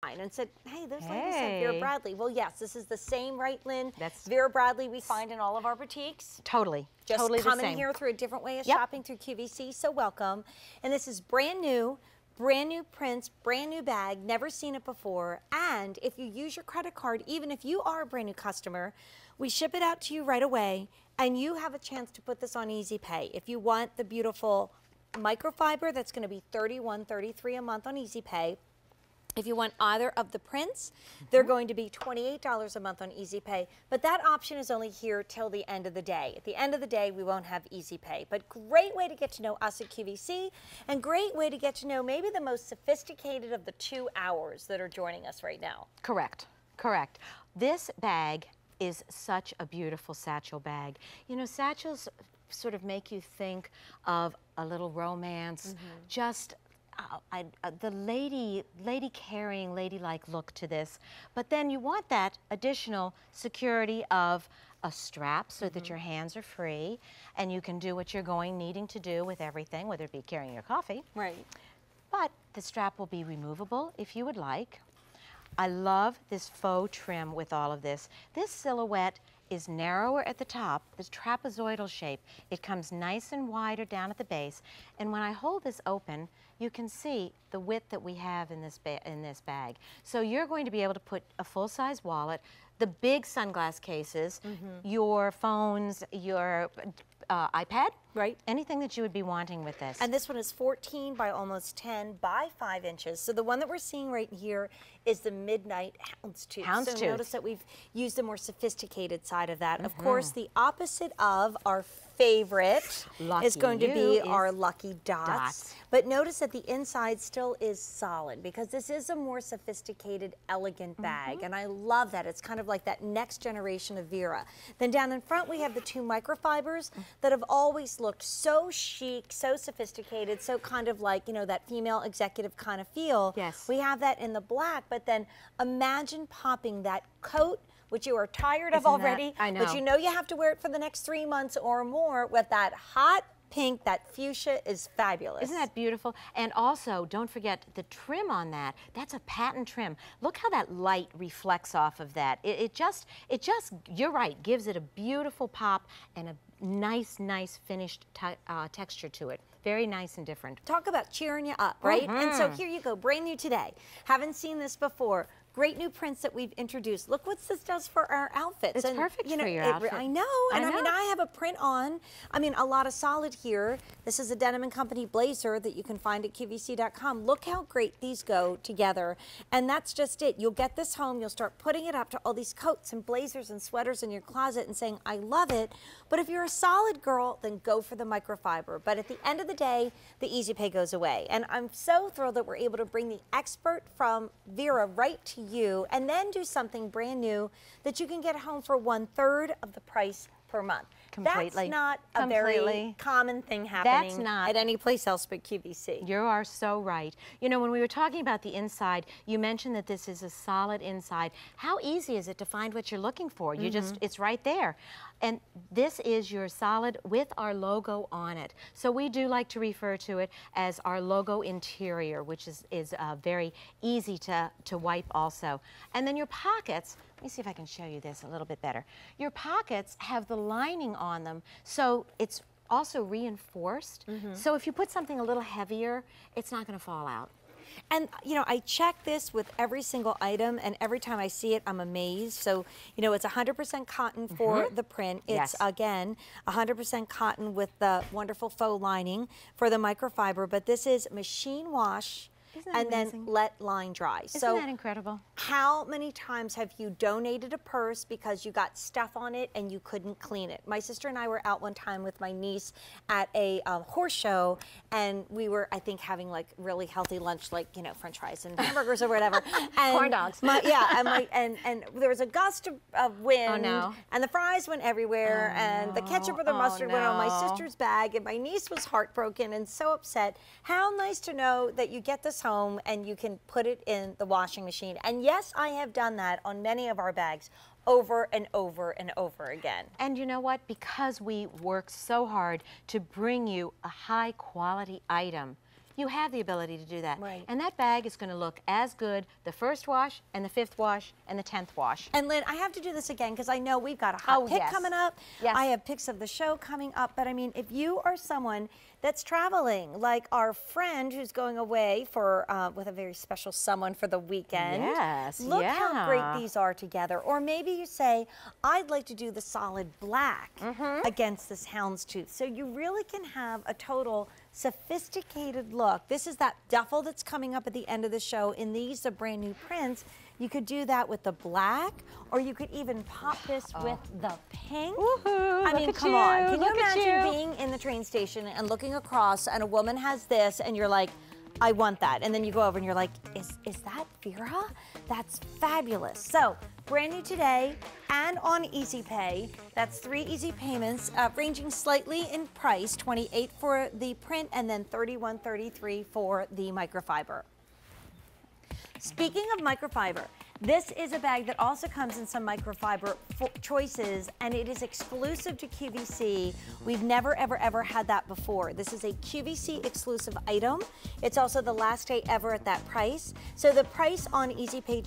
online and said, hey, those ladies said Vera Bradley. Well, yes, this is the same, right, Lynn? That's Vera Bradley we find in all of our boutiques. Totally. Just totally coming the same. here through a different way of shopping through QVC, so welcome. And this is brand new prints, brand new bag, never seen it before. And if you use your credit card, even if you are a brand new customer, we ship it out to you right away, and you have a chance to put this on Easy Pay. If you want the beautiful microfiber, that's going to be $31, $33 a month on Easy Pay. If you want either of the prints, they're going to be $28 a month on Easy Pay, but that option is only here till the end of the day. At the end of the day, we won't have Easy Pay, but great way to get to know us at QVC, and great way to get to know maybe the most sophisticated of the 2 hours that are joining us right now. Correct, correct. This bag is such a beautiful satchel bag. You know, satchels sort of make you think of a little romance, just the lady carrying, ladylike look to this, but then you want that additional security of a strap so that your hands are free and you can do what you're needing to do with everything, whether it be carrying your coffee. Right. But the strap will be removable if you would like. I love this faux trim with all of this. This silhouette is narrower at the top, this trapezoidal shape. It comes nice and wider down at the base. And when I hold this open, you can see the width that we have in this bag. So you're going to be able to put a full-size wallet, the big sunglass cases, your phones, your iPad, right? Anything that you would be wanting with this. And this one is 14 by almost 10 by 5 inches. So the one that we're seeing right here is the Midnight Houndstooth. Houndstooth. So notice that we've used the more sophisticated side of that. Of course, the opposite of our favorite is going to be our Lucky Dots. But notice that the inside still is solid because this is a more sophisticated, elegant bag. And I love that. It's kind of like that next generation of Vera. Then down in front, we have the 2 microfibers that have always looked so chic, so sophisticated, so kind of like, you know, that female executive kind of feel. Yes. We have that in the black, but then imagine popping that coat, which you are tired of already, I know. but you know you have to wear it for the next 3 months or more with that hot pink, that fuchsia is fabulous. Isn't that beautiful? And also, don't forget the trim on that. That's a patent trim. Look how that light reflects off of that. It just, you're right, gives it a beautiful pop and a nice finished texture to it. Very nice and different. Talk about cheering you up, right? And so here you go, brand new today. Haven't seen this before. Great new prints that we've introduced. Look what this does for our outfits. It's perfect for your outfit. I know. And I mean, I have a print on. I mean, a lot of solid here. This is a Denim & Company blazer that you can find at QVC.com. Look how great these go together. And that's just it. You'll get this home. You'll start putting it up to all these coats and blazers and sweaters in your closet and saying, I love it. But if you're a solid girl, then go for the microfiber. But at the end of the day, the Easy Pay goes away. And I'm so thrilled that we're able to bring the expert from Vera right to you and then do something brand new that you can get home for 1/3 of the price per month. Completely. That's not a very common thing happening at any place else but QVC. You are so right. You know, when we were talking about the inside, you mentioned that this is a solid inside. How easy is it to find what you're looking for? You just, it's right there. And this is your solid with our logo on it. So we do like to refer to it as our logo interior, which is very easy to wipe also. And then your pockets, let me see if I can show you this a little bit better. Your pockets have the lining on them, so it's also reinforced. So if you put something a little heavier, it's not going to fall out. And, you know, I check this with every single item, and every time I see it, I'm amazed. So, you know, it's 100% cotton for the print. It's, again, 100% cotton with the wonderful faux lining for the microfiber, but this is machine wash and then let line dry. Isn't so that incredible? How many times have you donated a purse because you got stuff on it and you couldn't clean it? My sister and I were out one time with my niece at a horse show, and we were, I think, having like really healthy lunch, like, you know, French fries and hamburgers or whatever. And corn dogs. And there was a gust of wind, no. and the fries went everywhere, and the ketchup or the mustard went on my sister's bag, and my niece was heartbroken and so upset. How nice to know that you get this home and you can put it in the washing machine. And yes, I have done that on many of our bags over and over and over again. And you know what? Because we work so hard to bring you a high quality item, you have the ability to do that. Right. And that bag is going to look as good the first wash and the 5th wash and the 10th wash. And Lynn, I have to do this again because I know we've got a hot pick yes. coming up. Yes. I have picks of the show coming up. But I mean, if you are someone that's traveling, like our friend who's going away for with a very special someone for the weekend. Yes, Look how great yeah. these are together. Or maybe you say, I'd like to do the solid black against this houndstooth. So you really can have a total sophisticated look. This is that duffel that's coming up at the end of the show in these are brand new prints. You could do that with the black, or you could even pop this with the pink. I mean, come on. Can you imagine being in the train station and looking across and a woman has this and you're like, I want that. And then you go over and you're like, is that Vera? That's fabulous. So brand new today and on Easy Pay. That's 3 easy payments ranging slightly in price, $28 for the print and then $31.33 for the microfiber. Speaking of microfiber, this is a bag that also comes in some microfiber choices, and it is exclusive to QVC. We've never, ever, ever had that before. This is a QVC exclusive item. It's also the last day ever at that price. So the price on Easy Pay